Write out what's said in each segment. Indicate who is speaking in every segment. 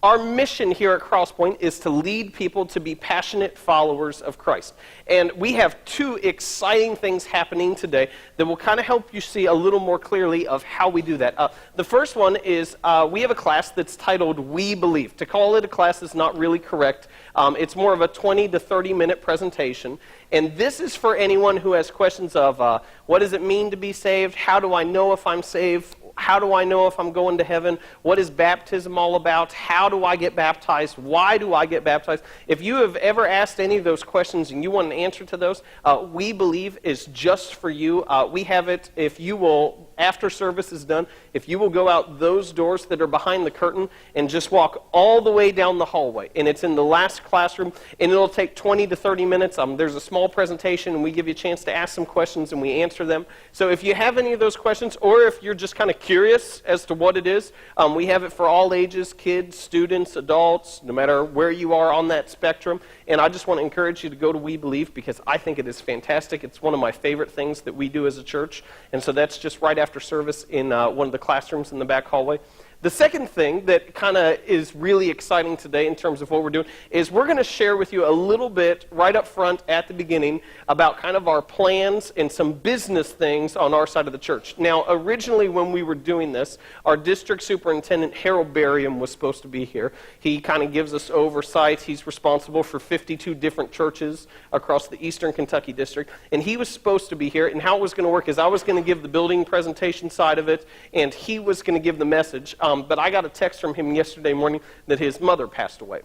Speaker 1: Our mission here at Crosspoint is to lead people to be passionate followers of Christ. And we have two exciting things happening today that will kind of help you see a little more clearly of how we do that. The first one is we have a class that's titled We Believe. To call it a class is not really correct. It's more of a 20 to 30 minute presentation. And this is for anyone who has questions of what does it mean to be saved? How do I know if I'm saved? How do I know if I'm going to heaven? What is baptism all about? How do I get baptized? Why do I get baptized? If you have ever asked any of those questions and you want an answer to those, We Believe is just for you. We have it, if you will, after service is done, if you will go out those doors that are behind the curtain and just walk all the way down the hallway. And it's in the last classroom, and it'll take 20 to 30 minutes. There's a small presentation, and we give you a chance to ask some questions, and we answer them. So if you have any of those questions, or if you're just kind of curious as to what it is, we have it for all ages, kids, students, adults, no matter where you are on that spectrum. And I just want to encourage you to go to We Believe because I think it is fantastic. It's one of my favorite things that we do as a church. And so that's just right after service in one of the classrooms in the back hallway. The second thing that kind of is really exciting today in terms of what we're doing is we're going to share with you a little bit right up front at the beginning about kind of our plans and some business things on our side of the church. Now, originally when we were doing this, our district superintendent, Harold Barium, was supposed to be here. He kind of gives us oversight. He's responsible for 52 different churches across the Eastern Kentucky district, and he was supposed to be here. And how it was going to work is I was going to give the building presentation side of it, and he was going to give the message. But I got a text from him yesterday morning that his mother passed away.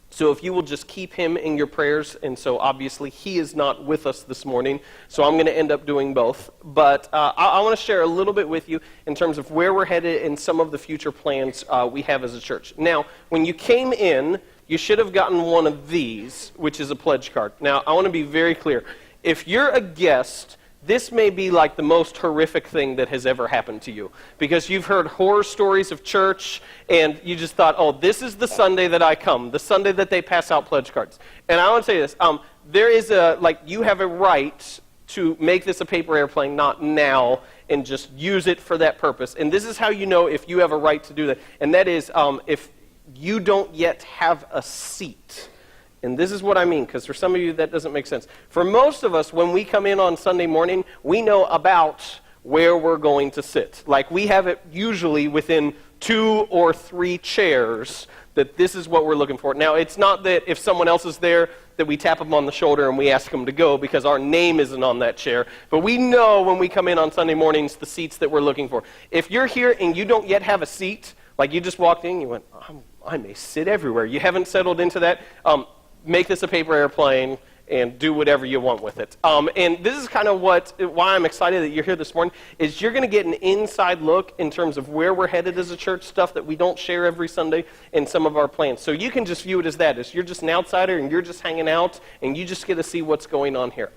Speaker 1: So if you will just keep him in your prayers, and so obviously he is not with us this morning, so I'm going to end up doing both. But I want to share a little bit with you in terms of where we're headed and some of the future plans we have as a church. Now, when you came in, you should have gotten one of these, which is a pledge card. Now, I want to be very clear. If you're a guest, this may be like the most horrific thing that has ever happened to you because you've heard horror stories of church and you just thought, oh, this is the Sunday that I come, the Sunday that they pass out pledge cards. And I want to say this, you have a right to make this a paper airplane, not now, and just use it for that purpose. And this is how you know if you have a right to do that. And that is if you don't yet have a seat. And this is what I mean, because for some of you that doesn't make sense. For most of us, when we come in on Sunday morning, we know about where we're going to sit. Like we have it usually within 2 or 3 chairs that this is what we're looking for. Now, it's not that if someone else is there that we tap them on the shoulder and we ask them to go because our name isn't on that chair. But we know when we come in on Sunday mornings the seats that we're looking for. If you're here and you don't yet have a seat, like you just walked in, you went, I may sit everywhere. You haven't settled into that. Make this a paper airplane and do whatever you want with it. And this is kind of why I'm excited that you're here this morning, is you're going to get an inside look in terms of where we're headed as a church, stuff that we don't share every Sunday, and some of our plans. So you can just view it as that, as you're just an outsider and you're just hanging out, and you just get to see what's going on here.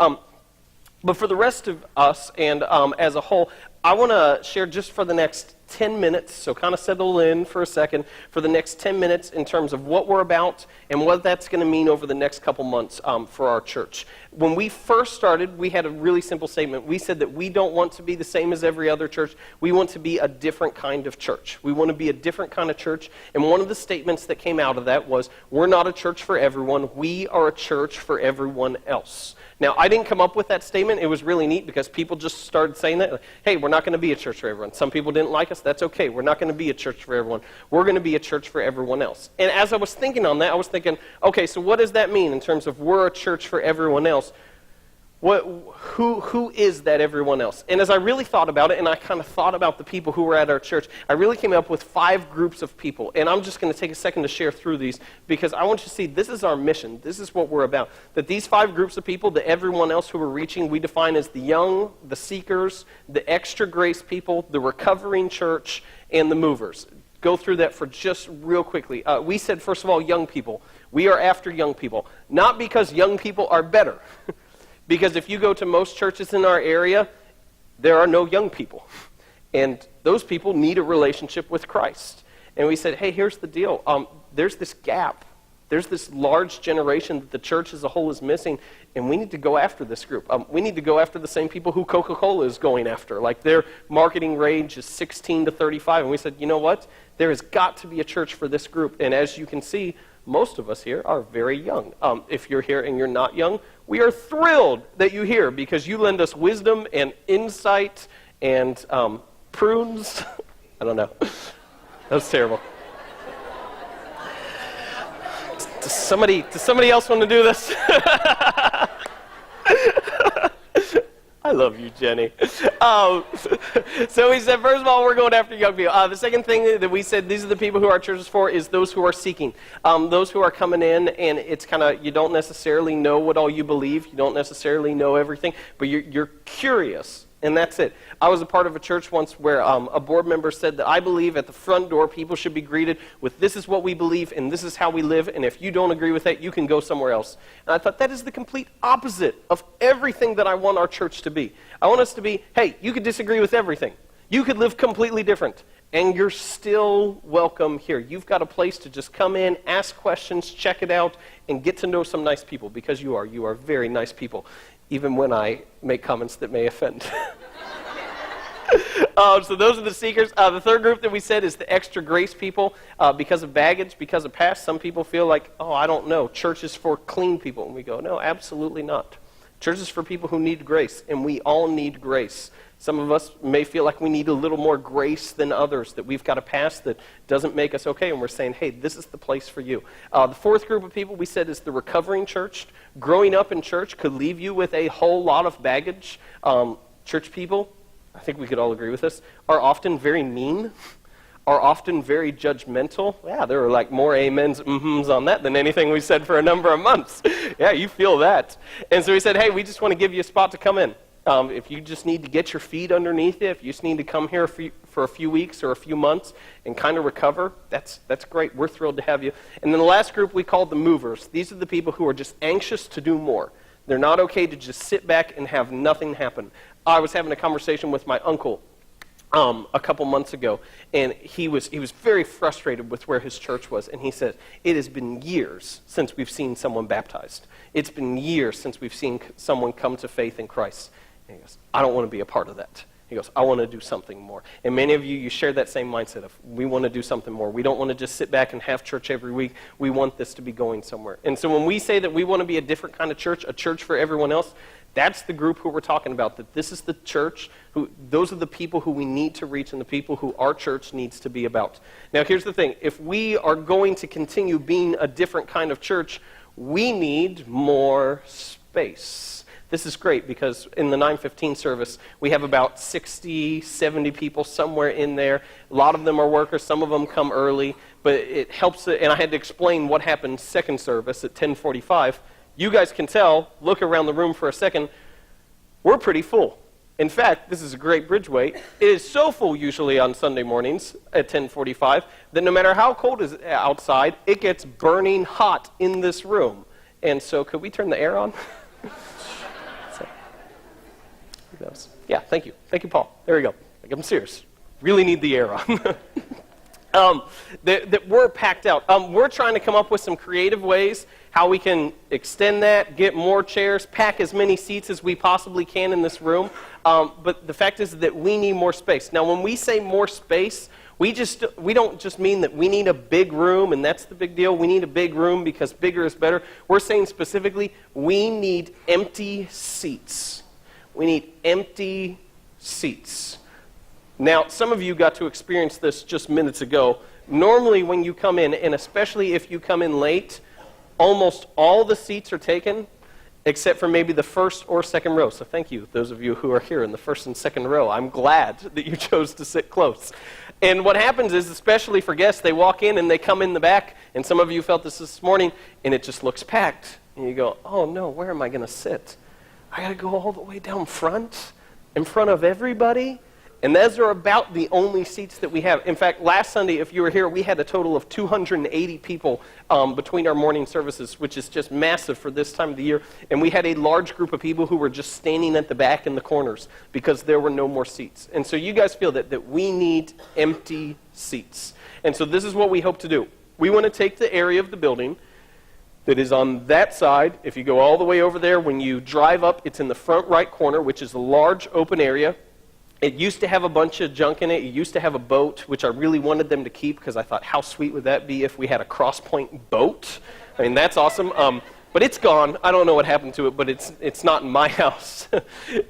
Speaker 1: But for the rest of us, and as a whole, I want to share just for the next 10 minutes, so kind of settle in for a second, for the next 10 minutes in terms of what we're about and what that's going to mean over the next couple months for our church. When we first started, we had a really simple statement. We said that we don't want to be the same as every other church. We want to be a different kind of church. We want to be a different kind of church. And one of the statements that came out of that was, we're not a church for everyone. We are a church for everyone else. Now, I didn't come up with that statement. It was really neat because people just started saying that. Like, hey, we're not going to be a church for everyone. Some people didn't like us. That's okay. We're not going to be a church for everyone. We're going to be a church for everyone else. And as I was thinking on that, I was thinking, okay, so what does that mean in terms of we're a church for everyone else? Who is that everyone else? And as I really thought about it, and I kind of thought about the people who were at our church, I really came up with 5 groups of people. And I'm just going to take a second to share through these because I want you to see this is our mission. This is what we're about. That these 5 groups of people, that everyone else who we're reaching, we define as the young, the seekers, the extra grace people, the recovering church, and the movers. Go through that for just real quickly. We said, first of all, young people. We are after young people. Not because young people are better. Because if you go to most churches in our area, there are no young people. And those people need a relationship with Christ. And we said, hey, here's the deal. There's this gap there's this large generation that the church as a whole is missing, and we need to go after this group. We need to go after the same people who Coca-Cola is going after. Like, their marketing range is 16 to 35, and we said, you know what? There has got to be a church for this group, and as you can see, most of us here are very young. If you're here and you're not young, we are thrilled that you're here because you lend us wisdom and insight and prunes. I don't know. That was terrible. Does somebody else want to do this? I love you, Jenny. So we said, first of all, we're going after young people. The second thing that we said, these are the people who our church is for, is those who are seeking. Those who are coming in, and it's kind of, you don't necessarily know what all you believe. You don't necessarily know everything, but you're curious. And that's it. I was a part of a church once where a board member said that I believe at the front door people should be greeted with, this is what we believe and this is how we live, and if you don't agree with that, you can go somewhere else. And I thought that is the complete opposite of everything that I want our church to be. I want us to be, hey, you could disagree with everything. You could live completely different, and you're still welcome here. You've got a place to just come in, ask questions, check it out, and get to know some nice people, because you are very nice people, even when I make comments that may offend. So those are the seekers. The third group that we said is the extra grace people. Because of baggage, because of past, some people feel like, oh, I don't know, church is for clean people. And we go, no, absolutely not. Church is for people who need grace, and we all need grace. Some of us may feel like we need a little more grace than others, that we've got a past that doesn't make us okay, and we're saying, hey, this is the place for you. The fourth group of people we said is the recovering church. Growing up in church could leave you with a whole lot of baggage. Church people, I think we could all agree with this, are often very mean, are often very judgmental. Yeah, there are like more amens, mm-hms on that than anything we said for a number of months. Yeah, you feel that. And so we said, hey, we just want to give you a spot to come in. If you just need to get your feet underneath you, if you just need to come here for a few weeks or a few months and kind of recover, that's great. We're thrilled to have you. And then the last group we called the movers. These are the people who are just anxious to do more. They're not okay to just sit back and have nothing happen. I was having a conversation with my uncle a couple months ago, and he was very frustrated with where his church was, and he said, it has been years since we've seen someone baptized. It's been years since we've seen someone come to faith in Christ. And he goes, I don't want to be a part of that. He goes, I want to do something more. And many of you share that same mindset of, we want to do something more. We don't want to just sit back and have church every week. We want this to be going somewhere. And so when we say that we want to be a different kind of church, a church for everyone else, that's the group who we're talking about, that this is the church, those are the people who we need to reach and the people who our church needs to be about. Now, here's the thing. If we are going to continue being a different kind of church, we need more space. This is great because in the 9:15 service, we have about 60, 70 people somewhere in there. A lot of them are workers. Some of them come early. But it helps, and I had to explain what happened second service at 10:45. You guys can tell, look around the room for a second, we're pretty full. In fact, this is a great Bridgeway. It is so full usually on Sunday mornings at 10:45 that no matter how cold it is outside, it gets burning hot in this room. And so could we turn the air on? Yeah, thank you. Thank you, Paul. There we go. Like, I'm serious. Really need the air on. That we're packed out. We're trying to come up with some creative ways how we can extend that, get more chairs, pack as many seats as we possibly can in this room. But the fact is that we need more space. Now, when we say more space, we don't just mean that we need a big room and that's the big deal. We need a big room because bigger is better. We're saying specifically we need empty seats. We need empty seats. Now, some of you got to experience this just minutes ago. Normally when you come in, and especially if you come in late, almost all the seats are taken except for maybe the first or second row. So thank you, those of you who are here in the first and second row. I'm glad that you chose to sit close. And what happens is, especially for guests, they walk in and they come in the back, and some of you felt this morning, and it just looks packed. And you go, oh no, where am I going to sit? I got to go all the way down front, in front of everybody? And those are about the only seats that we have. In fact, last Sunday, if you were here, we had a total of 280 people between our morning services, which is just massive for this time of the year. And we had a large group of people who were just standing at the back in the corners because there were no more seats. And so you guys feel that we need empty seats. And so this is what we hope to do. We want to take the area of the building that is on that side. If you go all the way over there, when you drive up, it's in the front right corner, which is a large open area. It used to have a bunch of junk in it. It used to have a boat, which I really wanted them to keep because I thought, how sweet would that be if we had a Crosspoint boat? I mean, that's awesome. But it's gone. I don't know what happened to it, but it's not in my house,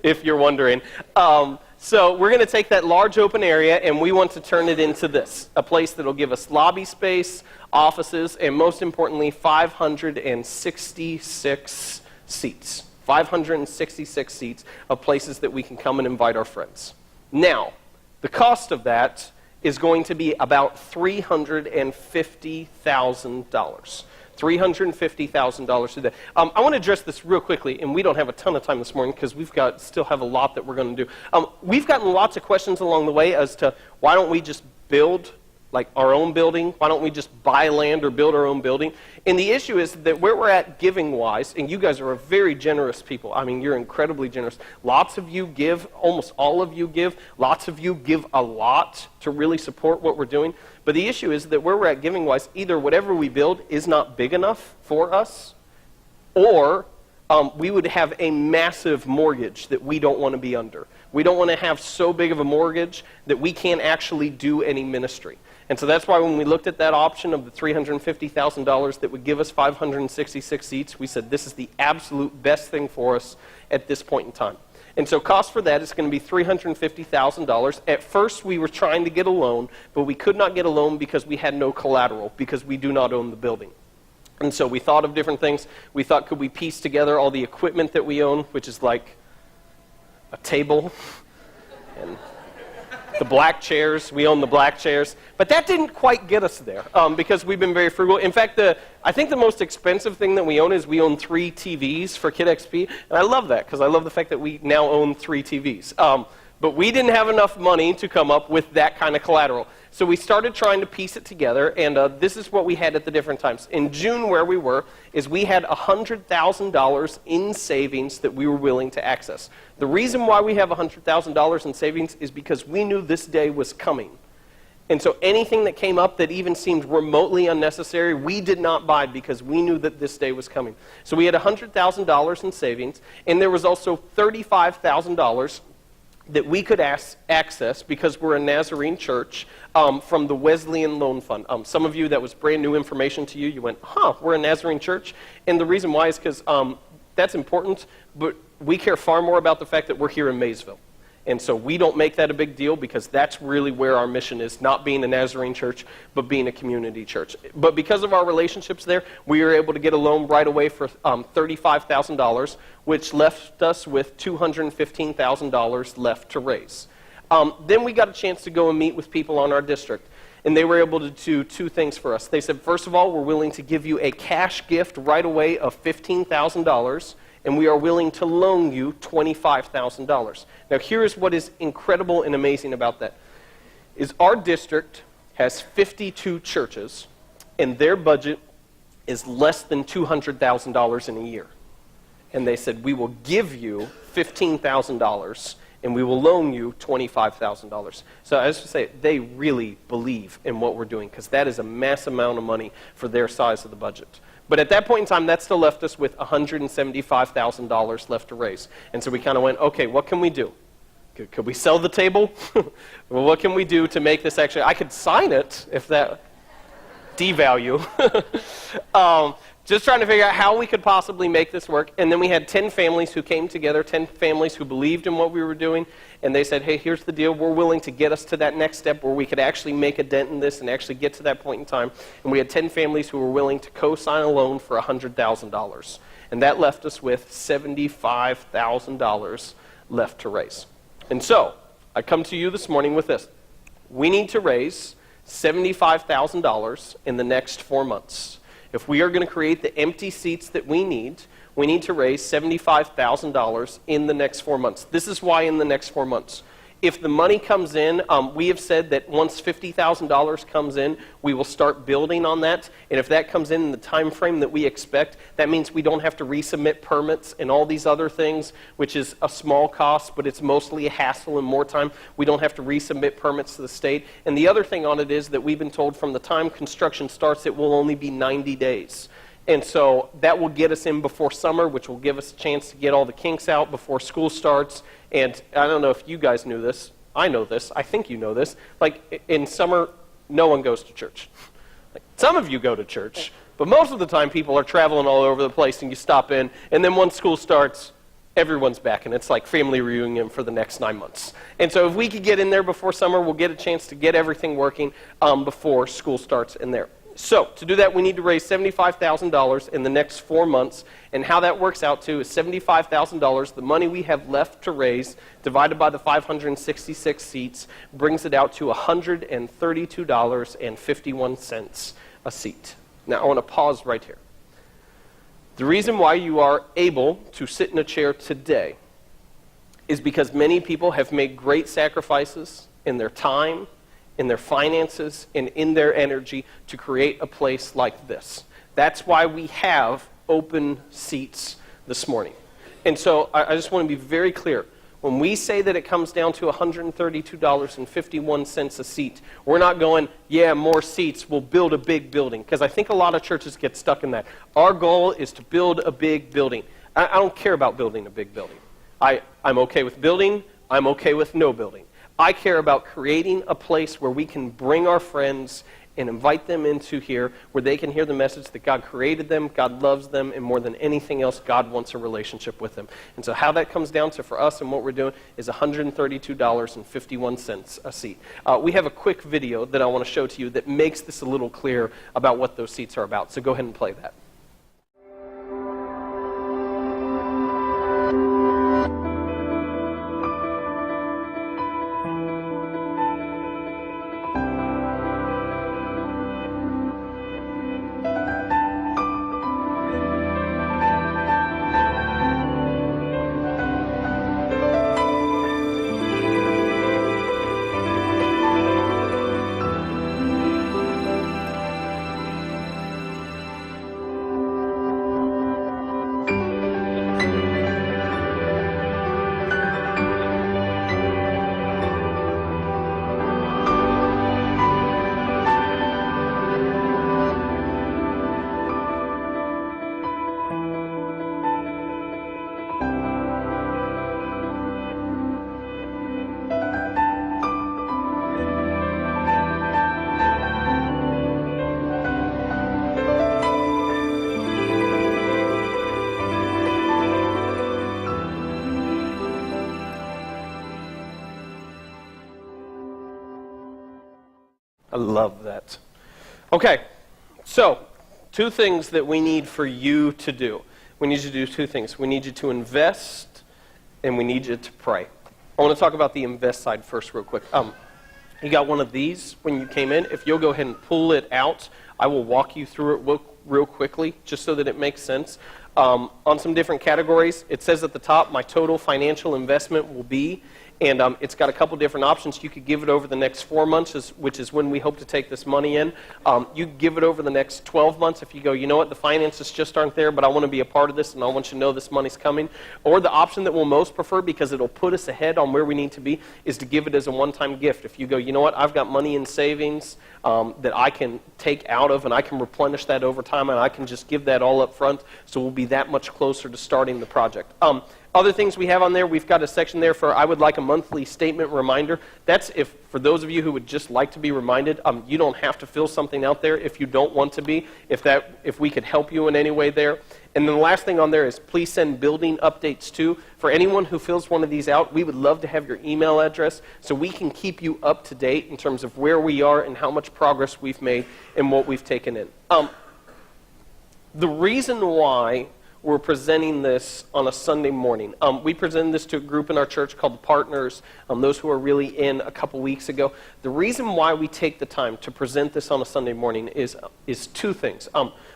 Speaker 1: if you're wondering. So we're going to take that large open area, and we want to turn it into this, a place that will give us lobby space, offices, and most importantly, 566 seats. 566 seats of places that we can come and invite our friends. Now, the cost of that is going to be about $350,000. $350,000 a day. I want to address this real quickly, and we don't have a ton of time this morning because still have a lot that we're going to do. We've gotten lots of questions along the way as to why don't we just build like our own building? Why don't we just buy land or build our own building? And the issue is that where we're at giving-wise, and you guys are a very generous people. I mean, you're incredibly generous. Lots of you give, almost all of you give. Lots of you give a lot to really support what we're doing. But the issue is that where we're at giving-wise, either whatever we build is not big enough for us, or we would have a massive mortgage that we don't want to be under. We don't want to have so big of a mortgage that we can't actually do any ministry. And so that's why when we looked at that option of the $350,000 that would give us 566 seats, we said this is the absolute best thing for us at this point in time. And so cost for that is going to be $350,000. At first, we were trying to get a loan, but we could not get a loan because we had no collateral, because we do not own the building. And so we thought of different things. We thought, could we piece together all the equipment that we own, which is like a table and the black chairs. We own the black chairs. But that didn't quite get us there because we've been very frugal. In fact, I think the most expensive thing that we own is we own 3 TVs for Kid XP. And I love that because I love the fact that we now own 3 TVs. But we didn't have enough money to come up with that kind of collateral. So we started trying to piece it together, and this is what we had at the different times. In June, where we were, is we had $100,000 in savings that we were willing to access. The reason why we have $100,000 in savings is because we knew this day was coming. And so anything that came up that even seemed remotely unnecessary, we did not buy because we knew that this day was coming. So we had $100,000 in savings, and there was also $35,000 that we could access because we're a Nazarene church from the Wesleyan Loan Fund. Some of you, that was brand new information to you. You went, we're a Nazarene church. And the reason why is because that's important, but we care far more about the fact that we're here in Maysville. And so we don't make that a big deal because that's really where our mission is, not being a Nazarene church, but being a community church. But because of our relationships there, we were able to get a loan right away for $35,000, which left us with $215,000 left to raise. Then we got a chance to go and meet with people on our district. And they were able to do 2 things for us. They said, first of all, we're willing to give you a cash gift right away of $15,000. And we are willing to loan you $25,000. Now, here is what is incredible and amazing about that. Is our district has 52 churches, and their budget is less than $200,000 in a year. And they said, we will give you $15,000, and we will loan you $25,000. So as I say, they really believe in what we're doing, because that is a massive amount of money for their size of the budget. But at that point in time, that still left us with $175,000 left to raise. And so we kind of went, okay, what can we do? Could we sell the table? Well, what can we do to make this actually? I could sign it if that devalue. Just trying to figure out how we could possibly make this work. And then we had 10 families who came together, 10 families who believed in what we were doing. And they said, hey, here's the deal. We're willing to get us to that next step where we could actually make a dent in this and actually get to that point in time. And we had 10 families who were willing to co-sign a loan for $100,000. And that left us with $75,000 left to raise. And so I come to you this morning with this. We need to raise $75,000 in the next 4 months. If we are going to create the empty seats that we need to raise $75,000 in the next 4 months. This is why in the next 4 months. If the money comes in, we have said that once $50,000 comes in, we will start building on that. And if that comes in the time frame that we expect, that means we don't have to resubmit permits and all these other things, which is a small cost, but it's mostly a hassle and more time. We don't have to resubmit permits to the state. And the other thing on it is that we've been told from the time construction starts, it will only be 90 days. And so that will get us in before summer, which will give us a chance to get all the kinks out before school starts. And I don't know if you guys knew this. I know this. I think you know this. Like, in summer, no one goes to church. Like, some of you go to church, but most of the time people are traveling all over the place, and you stop in, and then once school starts, everyone's back, and it's like family reunion for the next 9 months. And so if we could get in there before summer, we'll get a chance to get everything working before school starts in there. So to do that, we need to raise $75,000 in the next 4 months, and how that works out to is $75,000, the money we have left to raise, divided by the 566 seats, brings it out to $132.51 a seat. Now, I want to pause right here. The reason why you are able to sit in a chair today is because many people have made great sacrifices in their time, in their finances, and in their energy to create a place like this. That's why we have open seats this morning. And so I just want to be very clear. When we say that it comes down to $132.51 a seat, we're not going, yeah, more seats, we'll build a big building. Because I think a lot of churches get stuck in that. Our goal is to build a big building. I don't care about building a big building. I'm okay with building. I'm okay with no building. I care about creating a place where we can bring our friends and invite them into here, where they can hear the message that God created them, God loves them, and more than anything else, God wants a relationship with them. And so how that comes down to for us and what we're doing is $132.51 a seat. We have a quick video that I want to show to you that makes this a little clearer about what those seats are about. So go ahead and play that. I love that. Okay, so 2 things that we need for you to do. We need you to do 2 things. We need you to invest, and we need you to pray. I want to talk about the invest side first real quick. You got one of these when you came in. If you'll go ahead and pull it out, I will walk you through it real quickly, just so that it makes sense. On some different categories, it says at the top, my total financial investment will be, and it's got a couple different options. You could give it over the next 4 months, which is when we hope to take this money in. You could give it over the next 12 months if you go, you know what, the finances just aren't there, but I want to be a part of this, and I want you to know this money's coming. Or the option that we'll most prefer, because it'll put us ahead on where we need to be, is to give it as a one-time gift. If you go, you know what, I've got money in savings that I can take out of, and I can replenish that over time, and I can just give that all up front, so we'll be that much closer to starting the project. Other things we have on there, we've got a section there for I would like a monthly statement reminder. That's if, for those of you who would just like to be reminded, you don't have to fill something out there if you don't want to be, if we could help you in any way there. And then the last thing on there is please send building updates too. For anyone who fills one of these out, we would love to have your email address so we can keep you up to date in terms of where we are and how much progress we've made and what we've taken in. The reason why we're presenting this on a Sunday morning. We presented this to a group in our church called the Partners, those who are really in a couple weeks ago. The reason why we take the time to present this on a Sunday morning is 2 things.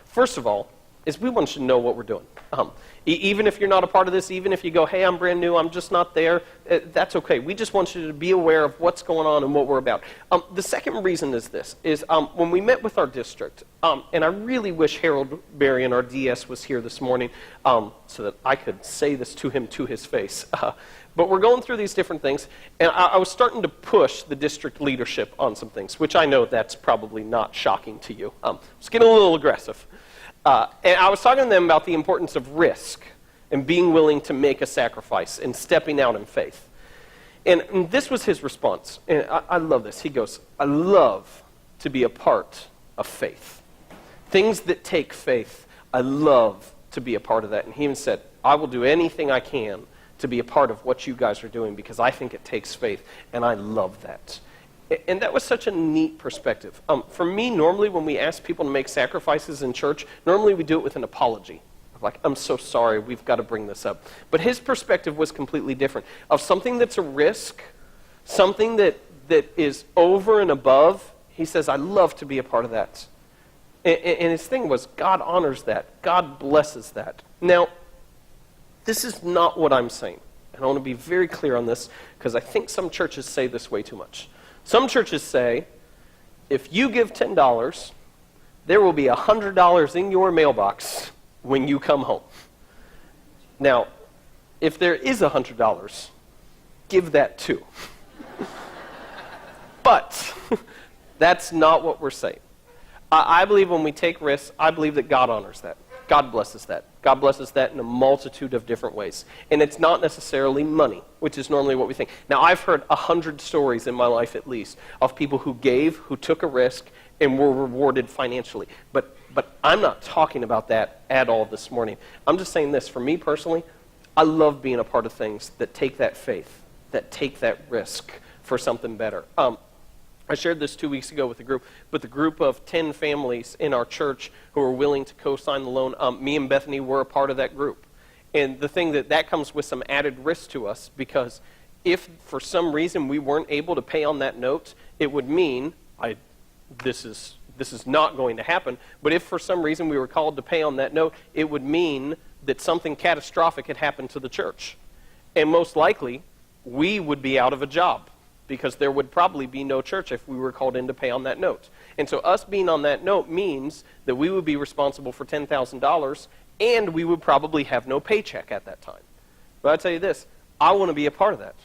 Speaker 1: First of all, is we want you to know what we're doing. Even if you're not a part of this, even if you go, hey, I'm brand new, I'm just not there, that's okay. We just want you to be aware of what's going on and what we're about. The second reason is this, is when we met with our district, and I really wish Harold Berrien, our DS, was here this morning so that I could say this to him to his face. But we're going through these different things, and I was starting to push the district leadership on some things, which I know that's probably not shocking to you. It's getting a little aggressive. And I was talking to them about the importance of risk and being willing to make a sacrifice and stepping out in faith. And this was his response. And I love this. He goes, I love to be a part of faith. Things that take faith, I love to be a part of that. And he even said, I will do anything I can to be a part of what you guys are doing because I think it takes faith, and I love that. And that was such a neat perspective. For me, normally when we ask people to make sacrifices in church, normally we do it with an apology. Like, I'm so sorry, we've got to bring this up. But his perspective was completely different. Of something that's a risk, something that is over and above, he says, I love to be a part of that. And his thing was, God honors that. God blesses that. Now, this is not what I'm saying. And I want to be very clear on this, because I think some churches say this way too much. Some churches say, if you give $10, there will be $100 in your mailbox when you come home. Now, if there is $100, give that too. But that's not what we're saying. I believe when we take risks, I believe that God honors that. God blesses that. God blesses that in a multitude of different ways. And it's not necessarily money, which is normally what we think. Now, I've heard 100 stories in my life at least of people who gave, who took a risk, and were rewarded financially. But I'm not talking about that at all this morning. I'm just saying this. For me personally, I love being a part of things that take that faith, that take that risk for something better. I shared this 2 weeks ago with a group, but the group of 10 families in our church who were willing to co-sign the loan, me and Bethany were a part of that group. And the thing that comes with some added risk to us, because if for some reason we weren't able to pay on that note, it would mean, this is not going to happen, but if for some reason we were called to pay on that note, it would mean that something catastrophic had happened to the church. And most likely, we would be out of a job, because there would probably be no church if we were called in to pay on that note. And so us being on that note means that we would be responsible for $10,000, and we would probably have no paycheck at that time. But I'll tell you this, I want to be a part of that.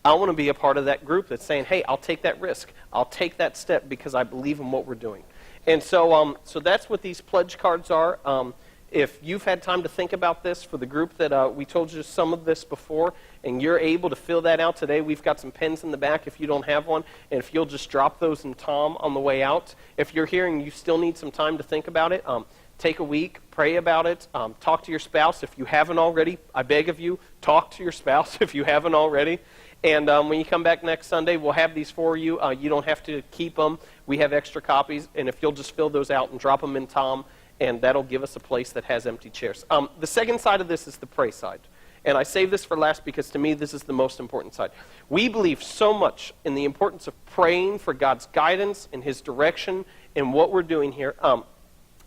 Speaker 1: I want to be a part of that group that's saying, hey, I'll take that risk. I'll take that step because I believe in what we're doing. And so that's what these pledge cards are. If you've had time to think about this for the group that we told you some of this before, and you're able to fill that out today, we've got some pens in the back if you don't have one, and if you'll just drop those in Tom on the way out. If you're here and you still need some time to think about it, take a week, pray about it, talk to your spouse if you haven't already. I beg of you, talk to your spouse if you haven't already. And when you come back next Sunday, we'll have these for you. You don't have to keep them. We have extra copies, and if you'll just fill those out and drop them in Tom, and that'll give us a place that has empty chairs. The second side of this is the pray side. And I save this for last because to me this is the most important side. We believe so much in the importance of praying for God's guidance and His direction in what we're doing here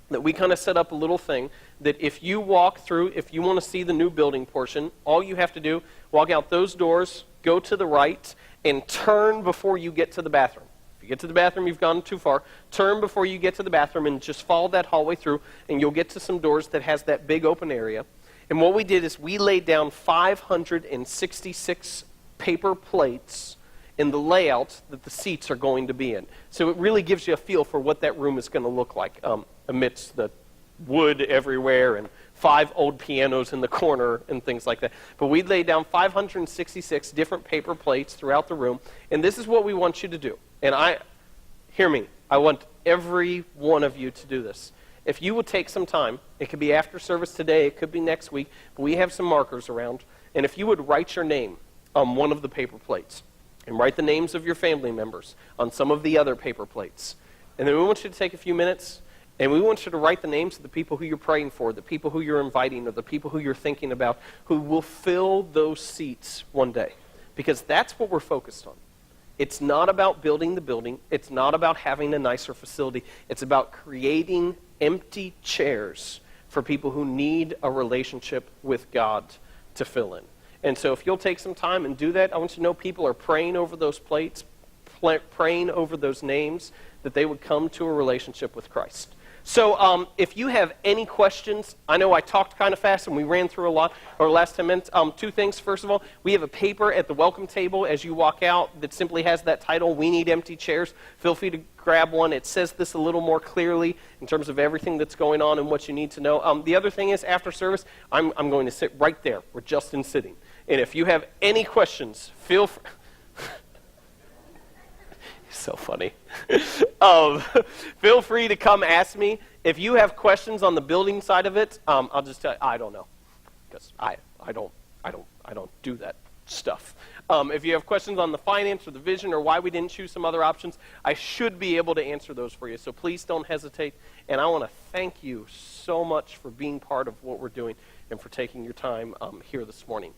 Speaker 1: that we kind of set up a little thing that if you walk through, if you want to see the new building portion, all you have to do, walk out those doors, go to the right, and turn before you get to the bathroom. If you get to the bathroom, you've gone too far. Turn before you get to the bathroom and just follow that hallway through, and you'll get to some doors that has that big open area. And what we did is we laid down 566 paper plates in the layout that the seats are going to be in. So it really gives you a feel for what that room is going to look like amidst the wood everywhere and 5 old pianos in the corner and things like that. But we laid down 566 different paper plates throughout the room, and this is what we want you to do. And hear me, I want every one of you to do this. If you will take some time, it could be after service today, it could be next week, but we have some markers around, and if you would write your name on one of the paper plates, and write the names of your family members on some of the other paper plates, and then we want you to take a few minutes, and we want you to write the names of the people who you're praying for, the people who you're inviting, or the people who you're thinking about, who will fill those seats one day, because that's what we're focused on. It's not about building the building. It's not about having a nicer facility. It's about creating empty chairs for people who need a relationship with God to fill in. And so if you'll take some time and do that, I want you to know people are praying over those plates, praying over those names, that they would come to a relationship with Christ. So if you have any questions, I know I talked kind of fast and we ran through a lot over the last 10 minutes. Two things. First of all, we have a paper at the welcome table as you walk out that simply has that title, We Need Empty Chairs. Feel free to grab one. It says this a little more clearly in terms of everything that's going on and what you need to know. The other thing is, after service, I'm going to sit right there where Justin's sitting. And if you have any questions, feel free. So funny. Feel free to come ask me. If you have questions on the building side of it, I'll just tell you, I don't know, because I don't do that stuff. If you have questions on the finance or the vision or why we didn't choose some other options, I should be able to answer those for you. So please don't hesitate. And I want to thank you so much for being part of what we're doing and for taking your time here this morning.